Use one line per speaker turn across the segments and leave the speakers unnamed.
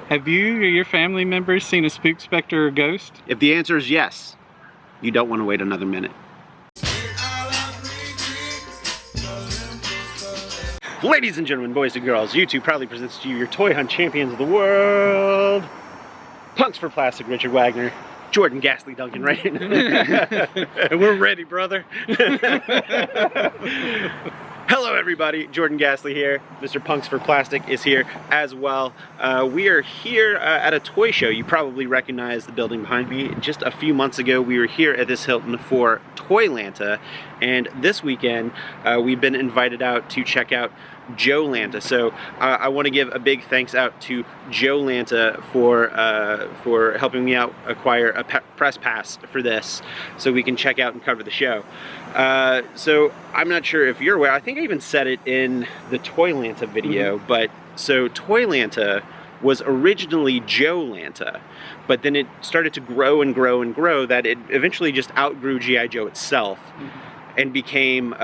Have you or your family members seen a spook, specter, or ghost?
If the answer is yes, you don't want to wait another minute. Ladies and gentlemen, boys and girls, YouTube proudly presents to you your toy hunt champions of the world. Punks for Plastic, Richard Wagner. Jordan Ghastly Duncan, right?
And we're ready, brother.
Hello everybody, Jordan Ghastly here. Mr. Punks for Plastic is here as well. We are here at a toy show. You probably recognize the building behind me. Just a few months ago, we were here at this Hilton for Joe Lanta, and this weekend we've been invited out to check out Joe Lanta. So I want to give a big thanks out to Joe Lanta for helping me out acquire a press pass for this, so we can check out and cover the show. So I'm not sure if you're aware. I think I even said it in the Joe Lanta video. But so Joe Lanta was originally Joe Lanta, but then it started to grow and grow and grow that it eventually just outgrew G.I. Joe itself. And became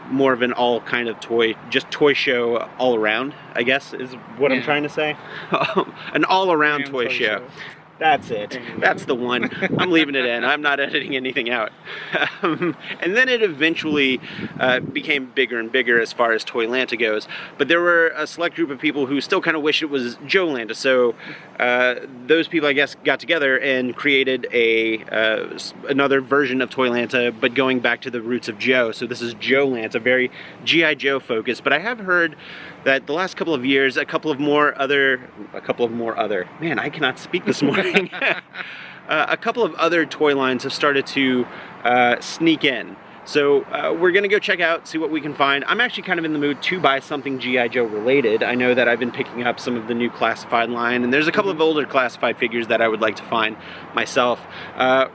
more of an all kind of toy show all around, I guess is what I'm trying to say. An all around toy show. That's it. That's the one. I'm leaving it in. I'm not editing anything out. And then it eventually became bigger and bigger as far as Joe Lanta goes. But there were a select group of people who still kind of wish it was Joe Lanta. So those people, I guess, got together and created another version of Joe Lanta, but going back to the roots of Joe. So this is Joe Lanta, very G.I. Joe focused. But I have heard that the last couple of years, a couple of more other, man, I cannot speak this morning. A couple of other toy lines have started to sneak in. So we're gonna go check out, see what we can find. I'm actually kind of in the mood to buy something G.I. Joe related. I know that I've been picking up some of the new classified line, and there's a couple of older classified figures that I would like to find myself.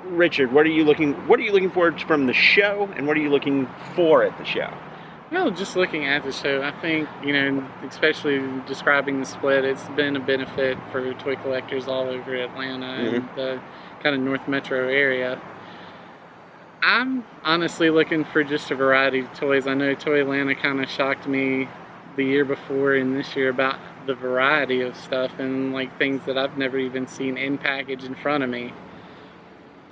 Richard, what are you looking for from the show, and what are you looking for at the show?
Well, just looking at the show, I think, you know, especially describing the split, it's been a benefit for toy collectors all over Atlanta and the kind of North Metro area. I'm honestly looking for just a variety of toys. I know Joe Lanta kind of shocked me the year before and this year about the variety of stuff and like things that I've never even seen in package in front of me.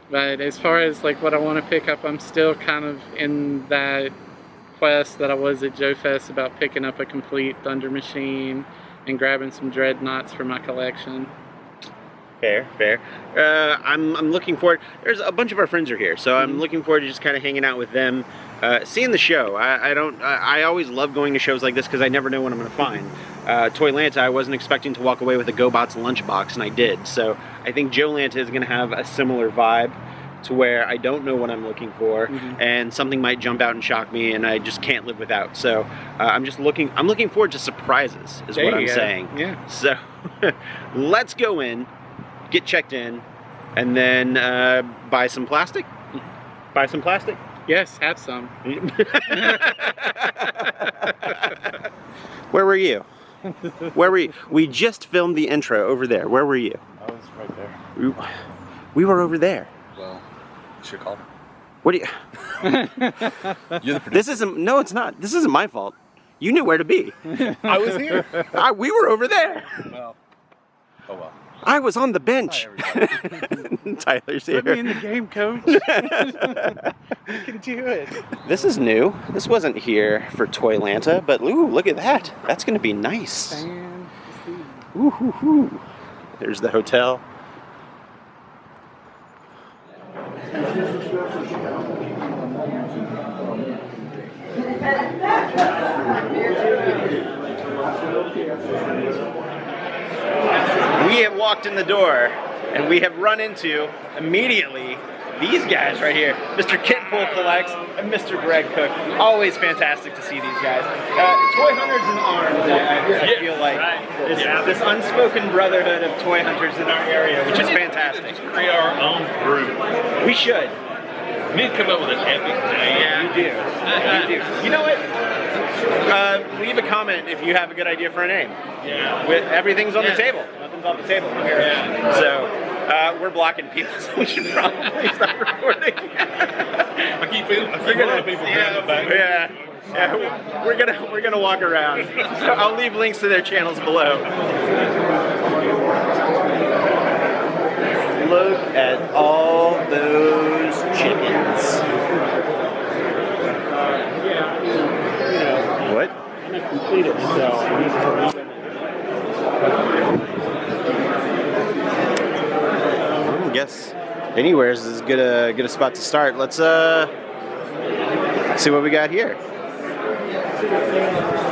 But as far as like what I want to pick up, I'm still kind of in that quest that I was at Joe Fest about picking up a complete Thunder Machine and grabbing some Dreadnoughts for my collection.
Fair. I'm looking forward. There's a bunch of our friends are here, so I'm looking forward to just kind of hanging out with them, seeing the show. I always love going to shows like this because I never know what I'm going to find. Joe Lanta, I wasn't expecting to walk away with a GoBots lunchbox, and I did. So I think Joe Lanta is going to have a similar vibe, to where I don't know what I'm looking for, and something might jump out and shock me, and I just can't live without. So I'm looking forward to surprises, is what I'm saying. Yeah. So let's go in, get checked in, and then buy some plastic. Buy some plastic?
Yes, have some.
Where were you? Where were you? We just filmed the intro over there. Where were you?
I was right there.
We were over there.
Well, it's your call.
What do you...
You're the producer.
No, it's not. This isn't my fault. You knew where to be.
I was here.
We were over there.
Well, oh well.
I was on the bench.
Hi,
Tyler's here.
Put me in the game, coach. You can do it.
This is new. This wasn't here for Joe Lanta, but ooh, look at that. That's going to be nice. Ooh, hoo, hoo. There's the hotel. We have walked in the door and we have run into immediately these guys right here, Mr. Kentpool Collects and Mr. Greg Cook. Always fantastic to see these guys. Toy hunters in arms, I feel like. This unspoken brotherhood of toy hunters in our area, which is fantastic.
Create our own group.
We should.
We need to come up with an epic name.
Yeah, you do. You know what? Leave a comment if you have a good idea for a name.
Yeah.
Everything's on the table. Nothing's on the table here. Yeah. So we're blocking people, so we should probably stop recording.
I keep feeling. I think a lot of people back.
Yeah, we're gonna walk around. So I'll leave links to their channels below. guess anywhere's is good a spot to start. Let's see what we got here.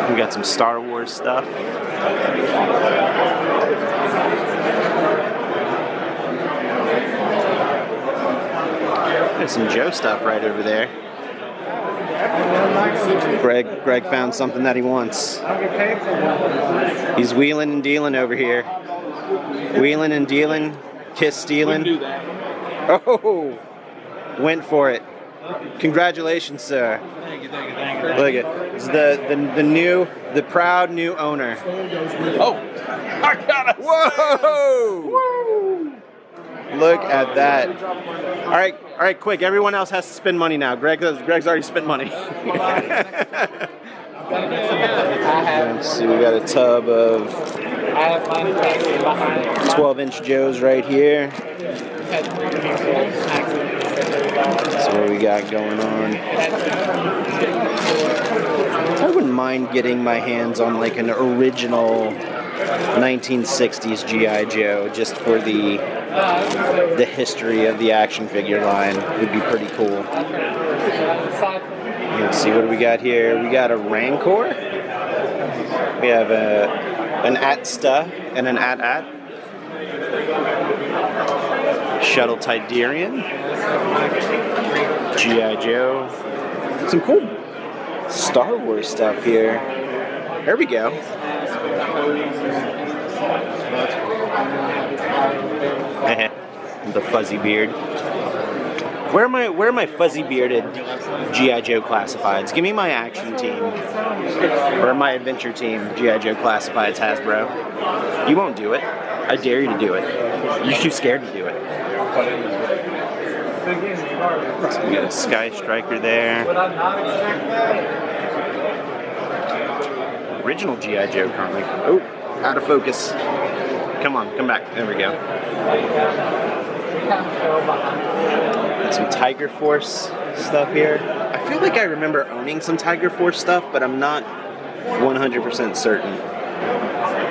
We got some Star Wars stuff. There's some Joe stuff right over there. Greg found something that he wants. He's wheeling and dealing over here. Wheeling and dealing, kiss stealing. Oh, went for it. Congratulations, sir.
Thank you.
Look at it's the proud new owner.
Oh, I got it.
Whoa! Look at that. All right, quick. Everyone else has to spend money now. Greg's already spent money. Let's see, we got a tub of 12-inch Joes right here. That's what we got going on. I wouldn't mind getting my hands on like an original 1960s G.I. Joe just for the history of the action figure line. Would be pretty cool. Let's see, what do we got here? We got a Rancor. We have an Atsta and an At. Shuttle Tidarian. G.I. Joe. Some cool Star Wars stuff here. There we go. The fuzzy beard. Where are my fuzzy bearded G.I. Joe classifieds? Give me my action team. Or my adventure team G.I. Joe classifieds, Hasbro. You won't do it. I dare you to do it. You're too scared to do it. So we got a Sky Striker there. Original G.I. Joe comic. Oh, out of focus. Come on, come back. There we go. Got some Tiger Force stuff here. I feel like I remember owning some Tiger Force stuff, but I'm not 100% certain.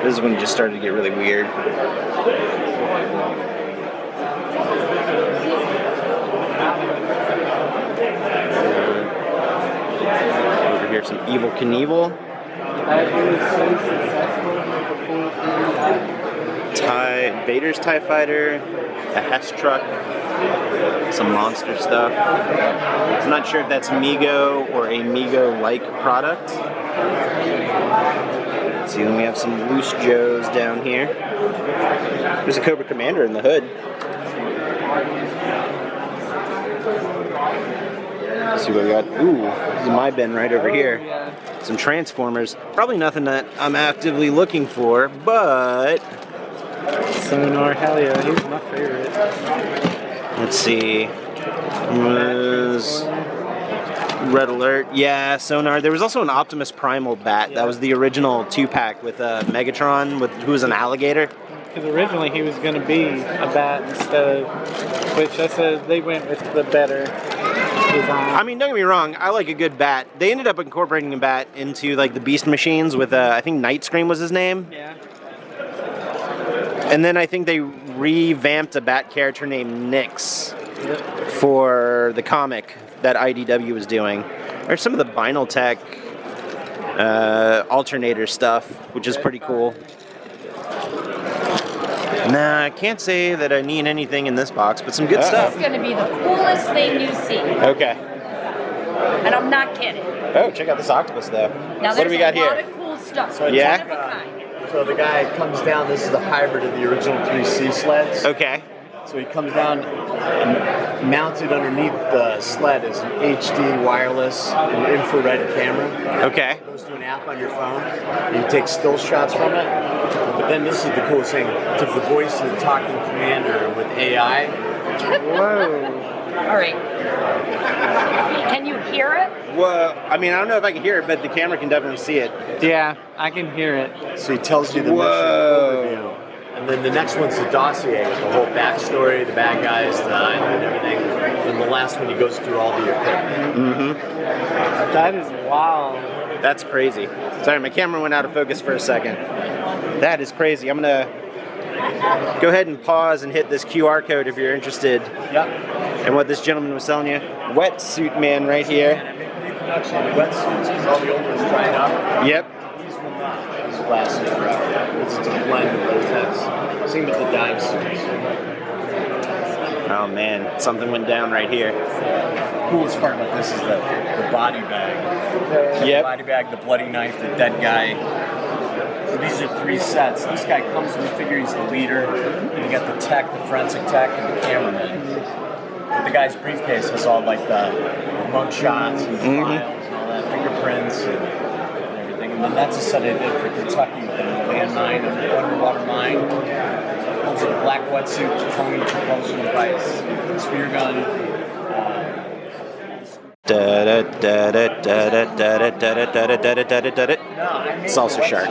This is when it just started to get really weird. Over here, some Evil Knievel. Vader's TIE Fighter, a Hess truck, some monster stuff. I'm not sure if that's Mego or a Mego-like product. Let's see, then we have some loose Joes down here. There's a Cobra Commander in the hood. Let's see what we got. Ooh, this is my bin right over here. Some Transformers. Probably nothing that I'm actively looking for, but...
Sonar, hell yeah, he's my favorite.
Let's see. Was Red Alert. Yeah, Sonar. There was also an Optimus Primal bat. That was the original 2-pack with Megatron, who was an alligator.
Because originally he was going to be a bat instead of, which I said they went with the better design.
I mean, don't get me wrong, I like a good bat. They ended up incorporating a bat into like the Beast machines with, I think Night Scream was his name.
Yeah.
And then I think they revamped a bat character named Nyx for the comic that IDW was doing. There's some of the Vinyltech alternator stuff, which is pretty cool. Nah, I can't say that I need anything in this box, but some good stuff.
It's going to be the coolest thing you see.
Okay.
And I'm not kidding.
Oh, check out this octopus, though.
Now,
what do we got here?
There's a lot of cool stuff.
So
yeah?
One of a kind.
So the guy comes down, this is the hybrid of the original 3C sleds.
Okay.
So he comes down and mounted underneath the sled is an HD wireless and infrared camera.
Okay.
It goes to an app on your phone. And you take still shots from it. But then this is the coolest thing. It took the voice of the talking commander with AI.
Whoa.
All right. Can you hear it?
Well, I mean, I don't know if I can hear it, but the camera can definitely see it.
Yeah, I can hear it.
So he tells you the mission overview. And then the next one's the dossier with the whole backstory, the bad guys, the island, and everything. And the last one, he goes through all the equipment.
Mm-hmm.
That is wild.
That's crazy. Sorry, my camera went out of focus for a second. That is crazy. I'm gonna Go ahead and pause and hit this QR code if you're interested.
Yep.
And what this gentleman was telling you. Wetsuit man right here.
Production of wetsuits because all the old ones dried up.
Yep.
These will not. These will last forever. It's a blend of latex. Same with the dive suits.
Oh man, something went down right here.
The coolest part about this is the body bag.
Yep.
The body bag, the bloody knife, the dead guy. So these are 3 sets. This guy comes with the figure, he's the leader. And you got the tech, the forensic tech, and the cameraman. But the guy's briefcase has all like the mug shots and files and all that, fingerprints and everything. And then that's a set I did for Kentucky with the landmine and the underwater mine. Comes with a black wetsuit, Tony Chipotle device, spear gun.
Salsa shark.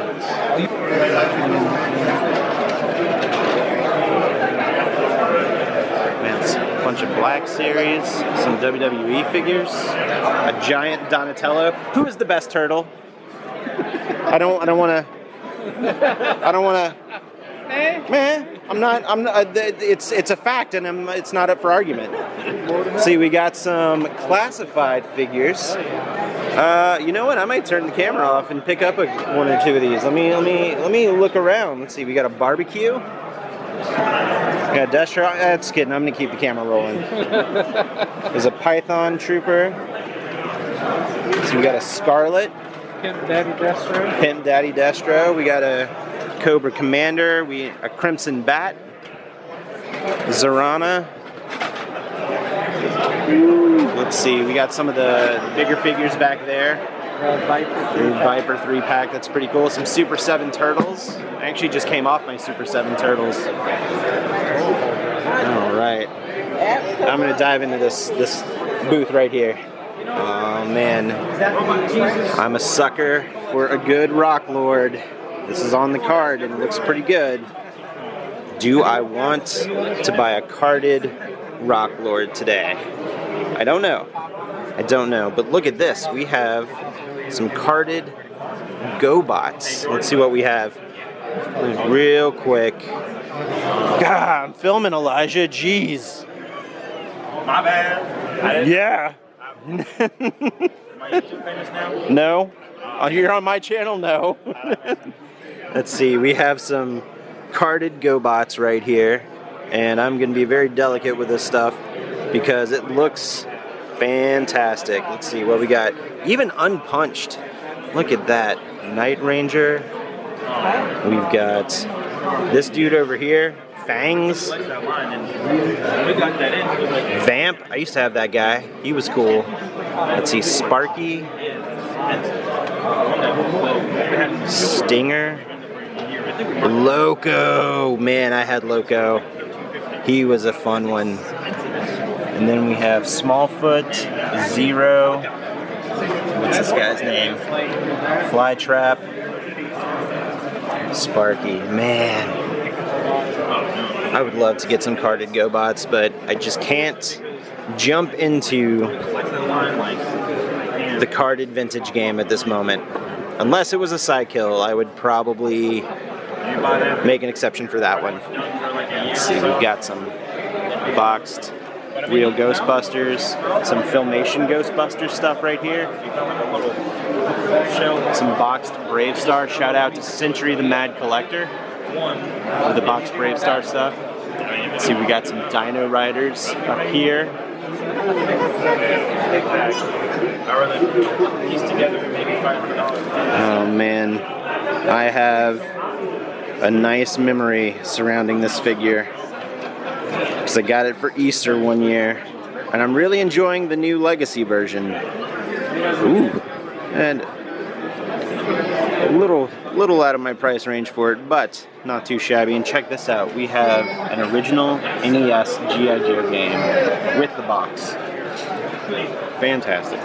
Man, it's a bunch of Black Series, some WWE figures, a giant Donatello. Who is the best turtle? I don't want to. Man, I'm not. It's a fact, and it's not up for argument. See, we got some classified figures. You know what? I might turn the camera off and pick up one or two of these. Let me look around. Let's see. We got a barbecue. We got a Destro. That's kidding. I'm gonna keep the camera rolling. There's a Python Trooper. So we got a Scarlet.
Pimp Daddy Destro.
Pimp Daddy Destro. We got a Cobra Commander, a Crimson Bat, Zorana. Let's see, we got some of the bigger figures back there. Viper 3-pack, that's pretty cool. Some Super 7 Turtles. I actually just came off my Super 7 Turtles. Alright. I'm going to dive into this booth right here. Oh man, I'm a sucker for a good Rock Lord. This is on the card and it looks pretty good. Do I want to buy a carded Rock Lord today? I don't know. But look at this. We have some carded GoBots. Let's see what we have. Real quick. God, I'm filming, Elijah. Jeez.
My bad.
Yeah.
Am I YouTube famous now?
No. Oh, you're on my channel? No. Let's see. We have some carded GoBots right here. And I'm going to be very delicate with this stuff because it looks fantastic. Let's see what we got. Even unpunched. Look at that. Night Ranger. We've got this dude over here. Fangs. Vamp. I used to have that guy. He was cool. Let's see. Sparky. Stinger. Loco. Man, I had Loco. He was a fun one. And then we have Smallfoot, Zero. What's this guy's name? Flytrap. Sparky. Man. I would love to get some carded GoBots, but I just can't jump into the carded vintage game at this moment. Unless it was a Psykill, I would probably make an exception for that one. Let's see, we've got some boxed real Ghostbusters, some Filmation Ghostbusters stuff right here. Some boxed Brave Star. Shout out to Century the Mad Collector with the boxed Brave Star stuff. Let's see, we got some Dino Riders up here. Oh man, I have a nice memory surrounding this figure because I got it for Easter one year, and I'm really enjoying the new Legacy version. Ooh, and a little out of my price range for it, but not too shabby. And check this out, we have an original NES G.I. Joe game with the box. Fantastic.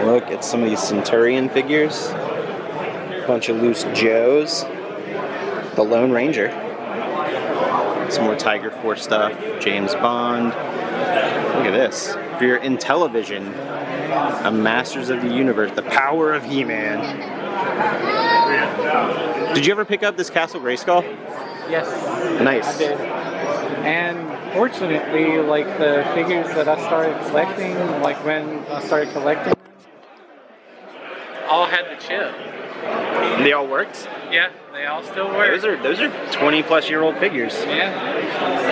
Look at some of these Centurion figures. Bunch of loose Joes. The Lone Ranger. Some more Tiger Force stuff. James Bond. Look at this. If you're in television, a Masters of the Universe, the Power of He-Man. Did you ever pick up this Castle Grayskull?
Yes.
Nice.
I did. And fortunately, like the figures that I started collecting, like when I started collecting, all had the chip.
They all worked?
Yeah, they all still work.
Those are 20-plus-year-old figures.
Yeah.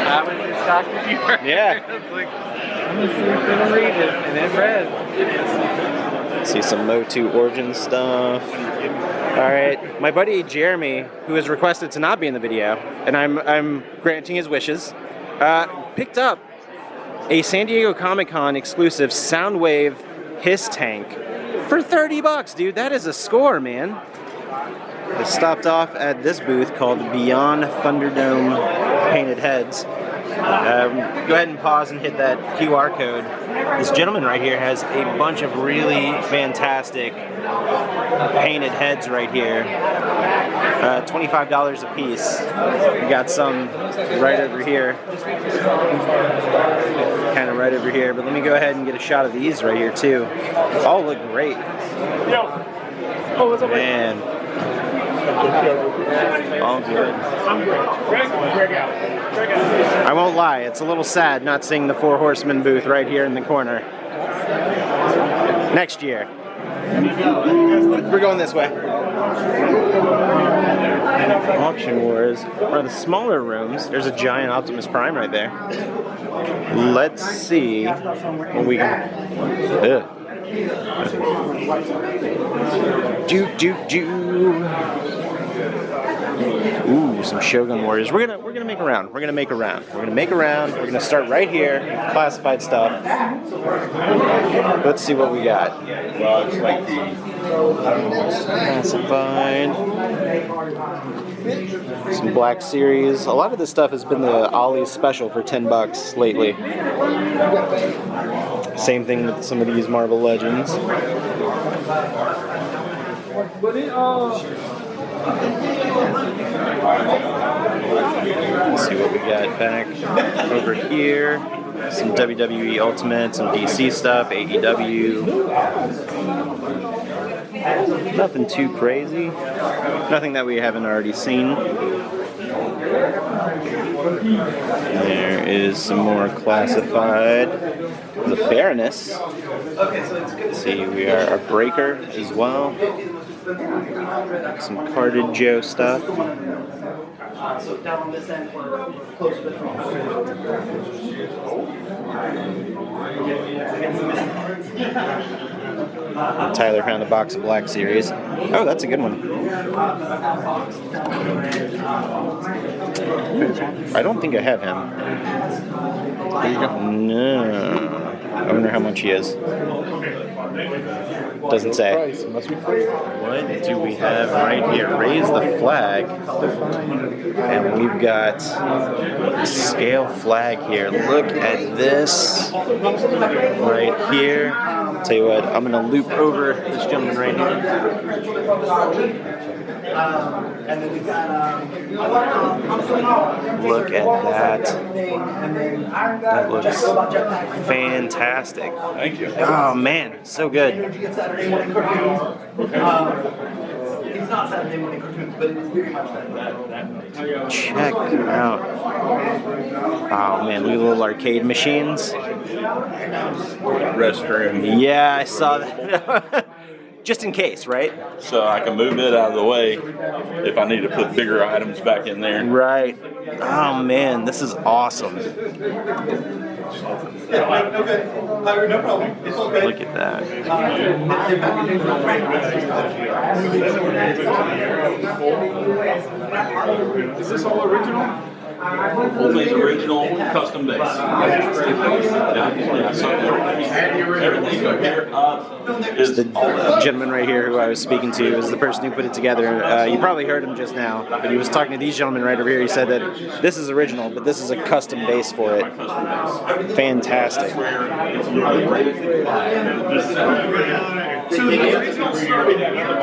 I was just shocked if you were.
Yeah.
I was like, I'm gonna see if it'll read it, and it read.
See some Motu Origin stuff. Alright, my buddy Jeremy, who has requested to not be in the video, and I'm granting his wishes, picked up a San Diego Comic-Con exclusive Soundwave Hiss Tank for $30, dude. That is a score, man. I stopped off at this booth called Beyond Thunderdome Painted Heads. Go ahead and pause and hit that QR code. This gentleman right here has a bunch of really fantastic painted heads right here. $25 a piece. We got some right over here. Kind of right over here, but let me go ahead and get a shot of these right here too. All look great. Man. All good. I won't lie, it's a little sad not seeing the Four Horsemen booth right here in the corner. Next year. We're going this way. Auction Wars are the smaller rooms. There's a giant Optimus Prime right there. Let's see what we can... Ooh, some Shogun Warriors. We're gonna make a round. We're gonna start right here, classified stuff. Let's see what we got.
Well, it's like the
Classified. Some Black Series. A lot of this stuff has been the Ollie's special for $10 lately. Same thing with some of these Marvel Legends. Let's see what we got back over here. Some WWE Ultimate, some DC stuff, AEW. Nothing too crazy. Nothing that we haven't already seen. There is some more classified. The Baroness. Let's see, we are a Breaker as well. Some carded Joe stuff.
So down on this end, we're closer to the front.
Tyler found a box of Black Series. Oh, that's a good one. I don't think I have him. No. I wonder how much he is. Doesn't say. What do we have right here? Raise the flag. And we've got a scale flag here. Look at this right here. Tell you what, I'm going to loop over this gentleman right here. Look at that. That looks fantastic.
Thank you.
Oh man, so good.
It's not Saturday morning cartoons, but it's very much that.
Check out. Oh man, look at the little arcade machines.
Restroom.
Yeah, I saw that. Just in case, right?
So I can move it out of the way if I need to put bigger items back in there.
Right. Oh man, this is awesome. Look at that.
Is this all original?
Only original, custom base. Everything up here is
The gentleman right here who I was speaking to is the person who put it together. You probably heard him just now, but he was talking to these gentlemen right over here. He said that this is original, but this is a custom base for it. Fantastic.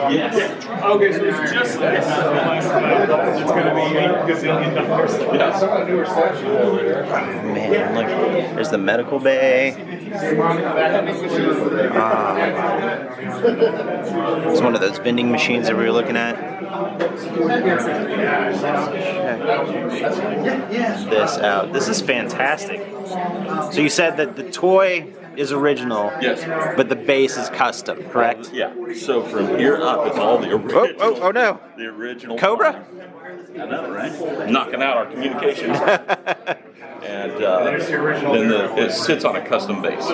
Yes. Okay, so it's just that. It's going to be $8 gazillion.
Man, look, there's the medical bay. It's one of those vending machines that we were looking at. Check this out. This is fantastic. So you said that the toy is original,
Yes.
but the base is custom, correct?
Yeah. So from here up, it's all the original.
Oh no!
The original
Cobra?
I know, right? Knocking out our communications. And then it sits on a custom base.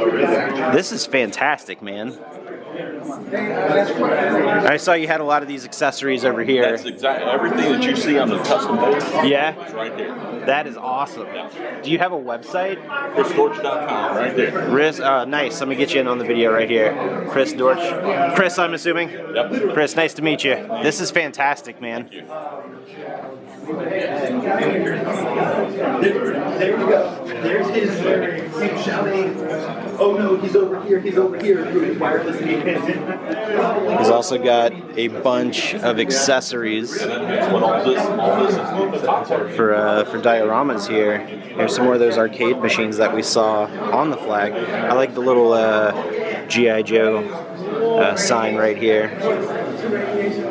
This is fantastic, man. I saw you had a lot of these accessories over here.
That's exactly everything that you see on the custom base.
Yeah?
It's right there.
That is awesome.
Yeah.
Do you have a website?
ChrisDorch.com, right there.
Nice. Let me get you in on the video right here. Chris Dorch. Chris, I'm assuming?
Yep.
Chris, nice to meet you. This is fantastic, man.
Thank you.
There you go. There's his shouting, oh no, he's over here through his wireless speakers.
He's also got a bunch of accessories
That's what all this is.
for dioramas here. Here's some more of those arcade machines that we saw on the flag. I like the little G.I. Joe sign right here.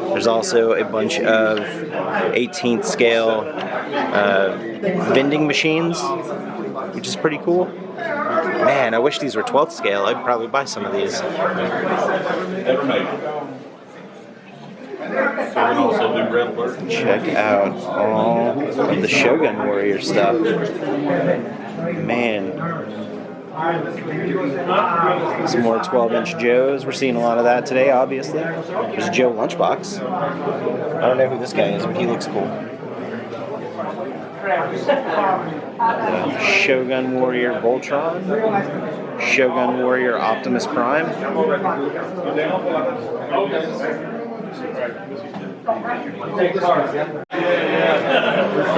There's also a bunch of 18th scale vending machines, which is pretty cool. Man, I wish these were 12th scale. I'd probably buy some of these.
Never made. So we can also do red alert.
Check out all of the Shogun Warrior stuff. Man. Some more 12-inch Joes. We're seeing a lot of that today, obviously. There's Joe Lunchbox. I don't know who this guy is, but he looks cool. Shogun Warrior Voltron. Shogun Warrior Optimus Prime.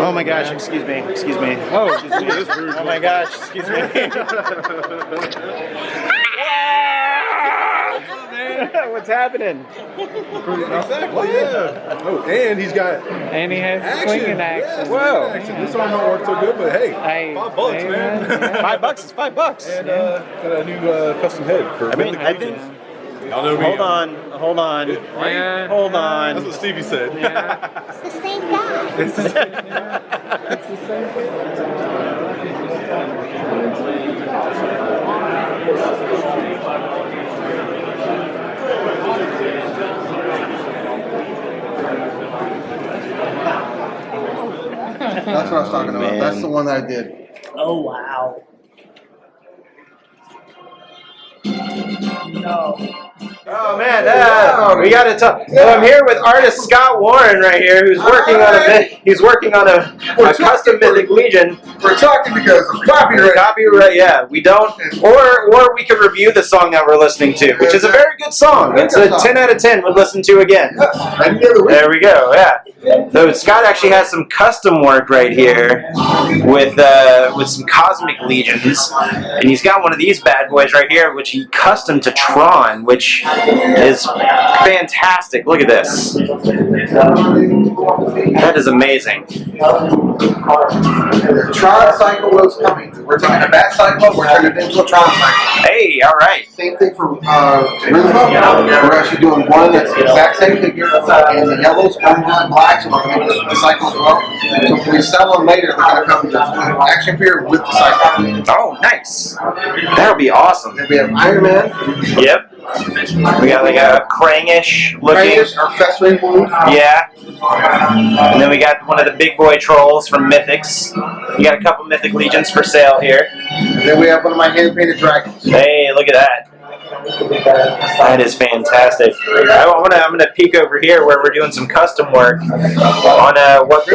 Oh my gosh, excuse me.
Oh, this rude.
Oh my gosh, excuse me. What's happening?
Exactly, yeah. Oh, and he's got
And he has swinging action.
Whoa.
action. This arm don't work so good, but hey,
Hey,
$5,
hey,
man.
man.
$5 is $5.
And got a new custom head for
I mean,
Mythic
I
Legion.
think.
Y'all know me.
Hold on.
Yeah.
Hold
That's
on.
what Stevie said.
Yeah.
It's the same guy.
It's the same
That's what I was talking about.
Man.
That's the one that I did.
Oh, wow. No.
Oh man, we got to talk. So I'm here with artist Scott Warren right here, who's working on a custom Mythic Legion.
We're talking because of copyright.
Copyright, yeah. We don't, or we could review the song that we're listening to, which is a very good song. It's a 10 out of 10. Would listen to again.
Any other week.
There we go. Yeah. So Scott actually has some custom work right here with some Cosmic Legions, and he's got one of these bad boys right here, which he custom to Tron, which is fantastic. Look at this. That is amazing.
The Tron cycle was coming. We're taking a Bat cycle, we're turning it into a Tron cycle.
Hey, all right.
Same thing for Rizzo. We're actually doing one that's the exact same figure, and the yellows, oranges, and blacks, and we're going to do the cycle as well. So when we sell them later, they're going to come with the action figure with the cycle.
Oh, nice. That'll be awesome.
Then we have Iron Man,
Yep. We got like a Krangish looking.
Krangish, our Festering Wound.
Yeah. And then we got one of the big boy trolls from Mythics. We got a couple Mythic Legions for sale here.
And then we have one of my hand-painted dragons.
Hey, look at that. That is fantastic. I'm gonna peek over here where we're doing some custom work on what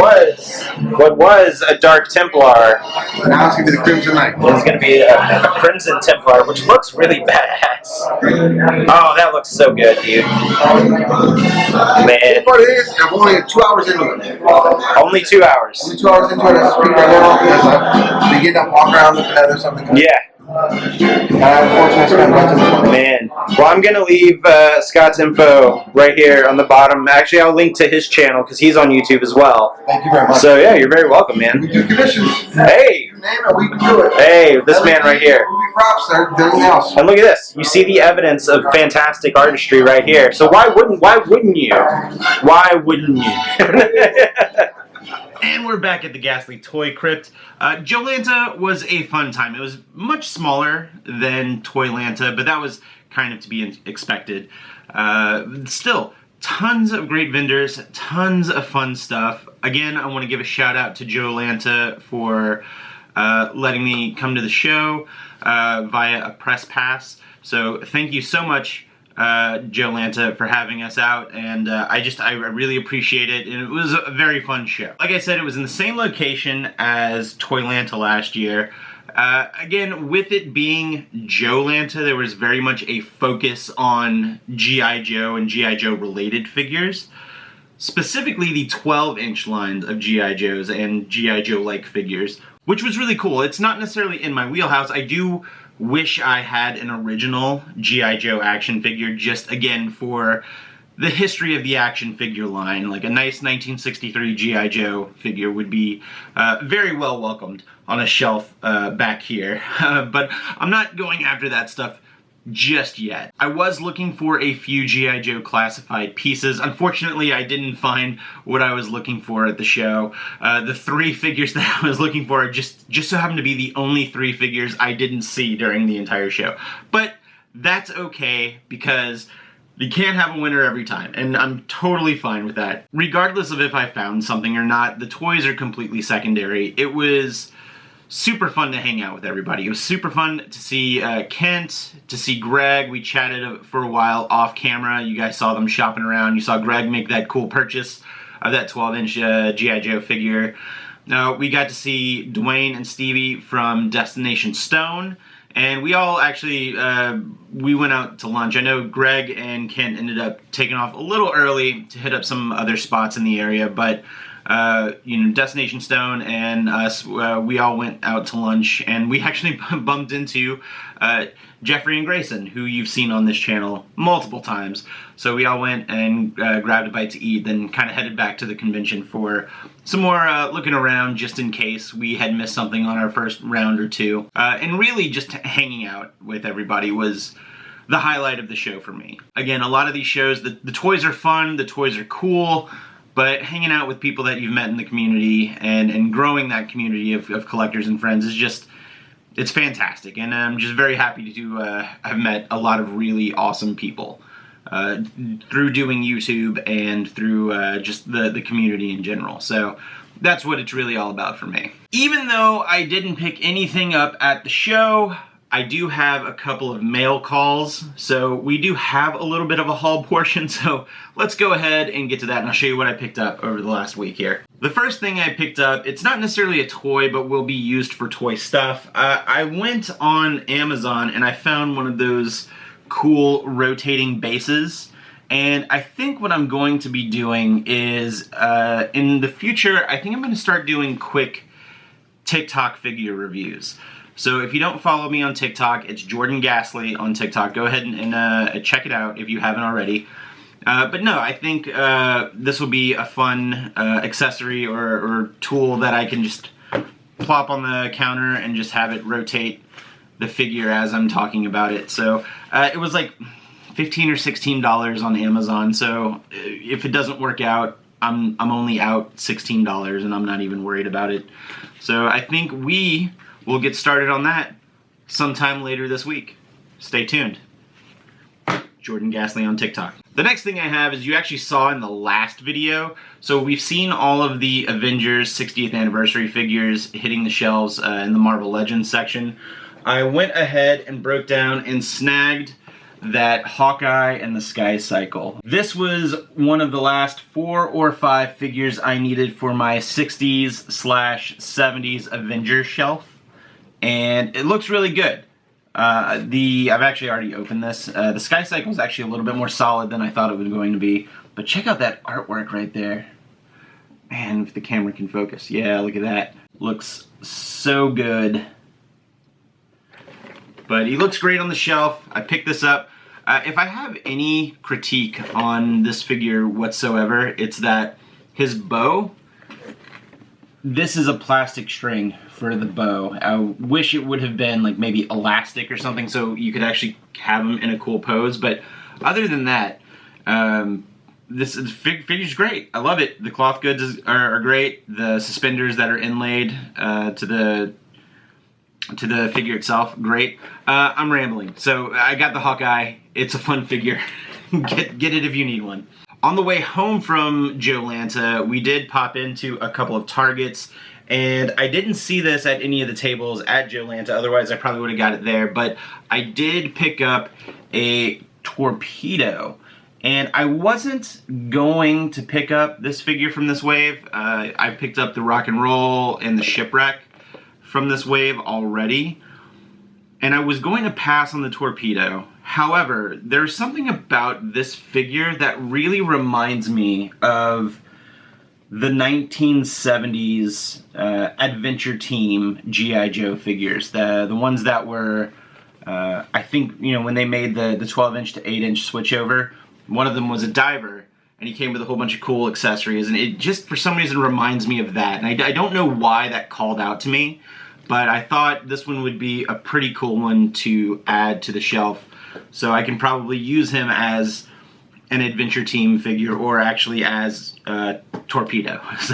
was a Dark Templar.
Now it's going to be the Crimson Knight.
It's gonna be a Crimson Templar, which looks really badass. Oh, that looks so good, dude.
The
Man,
part is, I'm only 2 hours into it.
only 2 hours.
Only 2 hours into it. I speak right now because I begin to walk around looking at it or something.
Yeah.
Unfortunately, spent much of the
Man. Well, I'm going to leave Scott's info right here on the bottom. Actually, I'll link to his channel because he's on YouTube as well.
Thank you very much.
So, yeah, you're very welcome, man.
We do commissions.
Hey!
You name it, we can do it.
Hey, this man right here.
Movie props, everything else.
And look at this. You see the evidence of fantastic artistry right here. So why wouldn't you? Why wouldn't you? And we're back at the Ghastly Toy Crypt. Joelanta was a fun time. It was much smaller than Toylanta, but that was kind of to be expected. Still, tons of great vendors, tons of fun stuff. Again, I want to give a shout out to Joe Lanta for letting me come to the show via a press pass. So thank you so much, Joe Lanta, for having us out, and I really appreciate it, and it was a very fun show. Like I said, it was in the same location as Toylanta last year. Again, with it being Joe Lanta, there was very much a focus on G.I. Joe and G.I. Joe related figures. Specifically the 12-inch lines of G.I. Joes and G.I. Joe-like figures, which was really cool. It's not necessarily in my wheelhouse. I do wish I had an original G.I. Joe action figure, just again for the history of the action figure line. Like a nice 1963 G.I. Joe figure would be very well welcomed on a shelf back here. But I'm not going after that stuff just yet. I was looking for a few G.I. Joe classified pieces. Unfortunately, I didn't find what I was looking for at the show. The 3 figures that I was looking for just so happened to be the only 3 figures I didn't see during the entire show. But that's okay, because you can't have a winner every time, and I'm totally fine with that. Regardless of if I found something or not, the toys are completely secondary. It was super fun to hang out with everybody. It was super fun to see Kent, to see Greg. We chatted for a while off camera. You guys saw them shopping around. You saw Greg make that cool purchase of that 12-inch G.I. Joe figure. We got to see Dwayne and Stevie from Destination Stone. And we all actually, we went out to lunch. I know Greg and Kent ended up taking off a little early to hit up some other spots in the area, but you know, Destination Stone and us, we all went out to lunch, and we actually bumped into Jeffrey and Grayson, who you've seen on this channel multiple times. So we all went and grabbed a bite to eat, then kind of headed back to the convention for some more looking around, just in case we had missed something on our first round or two. And really just hanging out with everybody was the highlight of the show for me. Again, a lot of these shows, the toys are fun, the toys are cool, but hanging out with people that you've met in the community and growing that community of collectors and friends is just, it's fantastic. And I'm just very happy to have met a lot of really awesome people through doing YouTube and through just the community in general. So that's what it's really all about for me. Even though I didn't pick anything up at the show, I do have a couple of mail calls, so we do have a little bit of a haul portion, so let's go ahead and get to that, and I'll show you what I picked up over the last week here. The first thing I picked up, it's not necessarily a toy, but will be used for toy stuff. I went on Amazon and I found one of those cool rotating bases, and I think what I'm going to be doing is, in the future, I think I'm going to start doing quick TikTok figure reviews. So if you don't follow me on TikTok, it's Jordan Ghastly on TikTok. Go ahead and check it out if you haven't already. But no, I think this will be a fun accessory or tool that I can just plop on the counter and just have it rotate the figure as I'm talking about it. So it was like $15 or $16 on Amazon. So if it doesn't work out, I'm only out $16 and I'm not even worried about it. So I think we'll get started on that sometime later this week. Stay tuned. Jordan Ghastly on TikTok. The next thing I have is you actually saw in the last video. So we've seen all of the Avengers 60th anniversary figures hitting the shelves in the Marvel Legends section. I went ahead and broke down and snagged that Hawkeye and the Sky Cycle. This was one of the last 4 or 5 figures I needed for my 60s/70s Avengers shelf. And it looks really good. I've actually already opened this. The Sky Cycle is actually a little bit more solid than I thought it was going to be. But check out that artwork right there. Man, if the camera can focus. Yeah, look at that. Looks so good. But he looks great on the shelf. I picked this up. If I have any critique on this figure whatsoever, it's that his bow, this is a plastic string for the bow. I wish it would have been like maybe elastic or something so you could actually have him in a cool pose. But other than that, this figure's great. I love it. The cloth goods are great. The suspenders that are inlaid to the figure itself, great. I'm rambling. So I got the Hawkeye. It's a fun figure. Get it if you need one. On the way home from Joe Lanta, we did pop into a couple of Targets, and I didn't see this at any of the tables at Joe Lanta, otherwise I probably would have got it there, but I did pick up a Torpedo. And I wasn't going to pick up this figure from this wave. I picked up the Rock and Roll and the Shipwreck from this wave already. And I was going to pass on the Torpedo. However, there's something about this figure that really reminds me of the 1970s Adventure Team G.I. Joe figures. The ones that were, I think, you know, when they made the 12-inch to 8-inch switchover, one of them was a diver, and he came with a whole bunch of cool accessories, and it just, for some reason, reminds me of that. And I don't know why that called out to me, but I thought this one would be a pretty cool one to add to the shelf. So I can probably use him as an Adventure Team figure, or actually as Torpedo. So,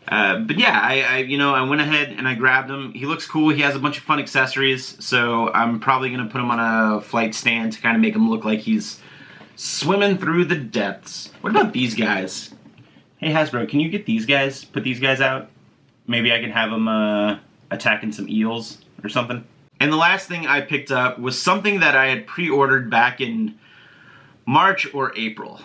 but yeah, I went ahead and I grabbed him. He looks cool. He has a bunch of fun accessories, so I'm probably going to put him on a flight stand to kind of make him look like he's swimming through the depths. What about these guys? Hey Hasbro, can you get these guys, put these guys out? Maybe I can have them attacking some eels or something. And the last thing I picked up was something that I had pre-ordered back in March or April.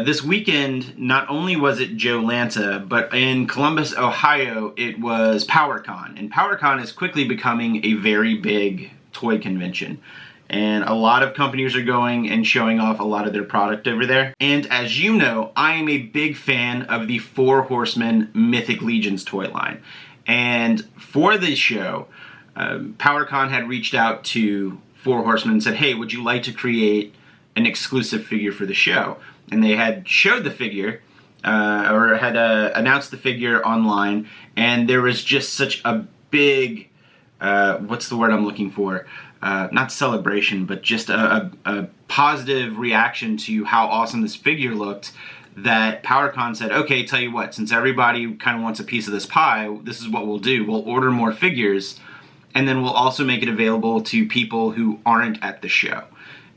This weekend, not only was it Joe Lanta, but in Columbus, Ohio, it was PowerCon. And PowerCon is quickly becoming a very big toy convention. And a lot of companies are going and showing off a lot of their product over there. And as you know, I am a big fan of the Four Horsemen Mythic Legions toy line. And for this show, PowerCon had reached out to Four Horsemen and said, hey, would you like to create an exclusive figure for the show? And they had showed the figure, or had announced the figure online, and there was just such a big, what's the word I'm looking for? Not celebration, but just a positive reaction to how awesome this figure looked, that PowerCon said, okay, tell you what, since everybody kind of wants a piece of this pie, this is what we'll do. We'll order more figures, and then we'll also make it available to people who aren't at the show.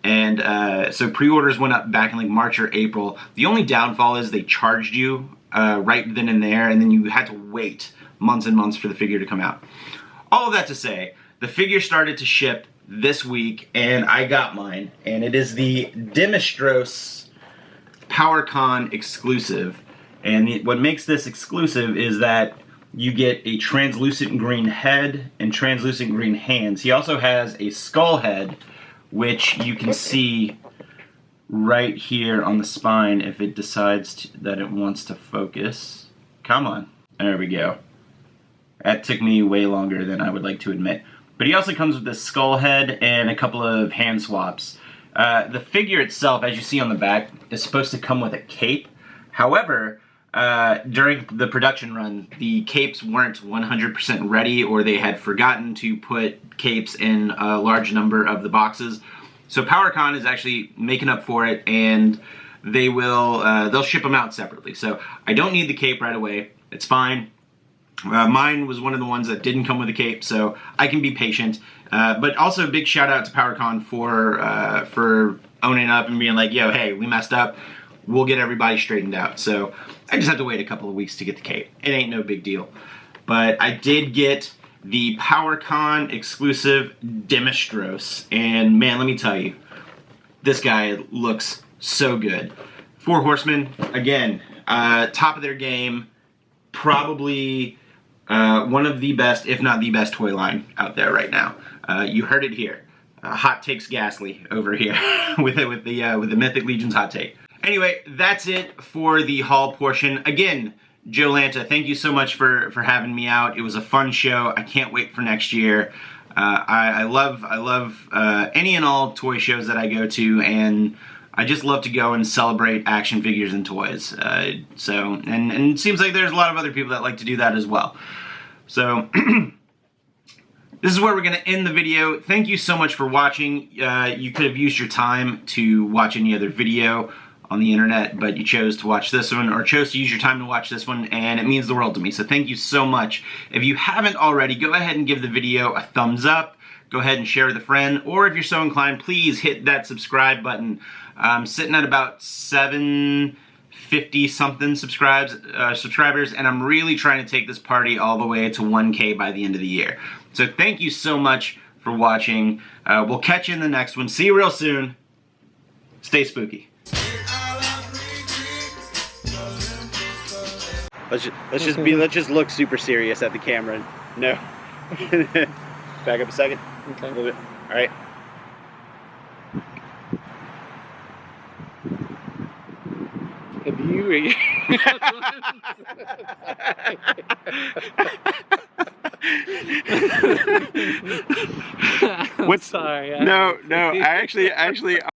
And so pre-orders went up back in like March or April. The only downfall is they charged you right then and there, and then you had to wait months and months for the figure to come out. All of that to say, the figure started to ship this week, and I got mine. And it is the Demistros PowerCon exclusive. And what makes this exclusive is that you get a translucent green head and translucent green hands. He also has a skull head, which you can see right here on the spine if it decides that it wants to focus. Come on. There we go. That took me way longer than I would like to admit. But he also comes with a skull head and a couple of hand swaps. The figure itself, as you see on the back, is supposed to come with a cape. However, during the production run, the capes weren't 100% ready, or they had forgotten to put capes in a large number of the boxes. So PowerCon is actually making up for it, and they will they'll ship them out separately. So I don't need the cape right away. It's fine. Mine was one of the ones that didn't come with a cape, so I can be patient. But also a big shout out to PowerCon for owning up and being like, yo, hey, we messed up. We'll get everybody straightened out. So I just have to wait a couple of weeks to get the cape. It ain't no big deal. But I did get the PowerCon exclusive Demistros, and man, let me tell you, this guy looks so good. Four Horsemen, again, top of their game, probably one of the best, if not the best, toy line out there right now. You heard it here. Hot takes Ghastly over here with the Mythic Legions hot take. Anyway, that's it for the haul portion. Again, Joe Lanta, thank you so much for having me out. It was a fun show. I can't wait for next year. I love any and all toy shows that I go to, and I just love to go and celebrate action figures and toys. And it seems like there's a lot of other people that like to do that as well. So this is where we're going to end the video. Thank you so much for watching. You could have used your time to watch any other video on the internet, but you chose to watch this one, or chose to use your time to watch this one, and it means the world to me. So thank you so much. If you haven't already, go ahead and give the video a thumbs up. Go ahead and share with a friend, or if you're so inclined, please hit that subscribe button. I'm sitting at about 750 something subscribers, and I'm really trying to take this party all the way to 1K by the end of the year. So thank you so much for watching. We'll catch you in the next one. See you real soon. Stay spooky. Let's just look super serious at the camera. No. Back up a second.
Okay.
A little bit. All right.
Have you?
What's
sorry.
No. I actually.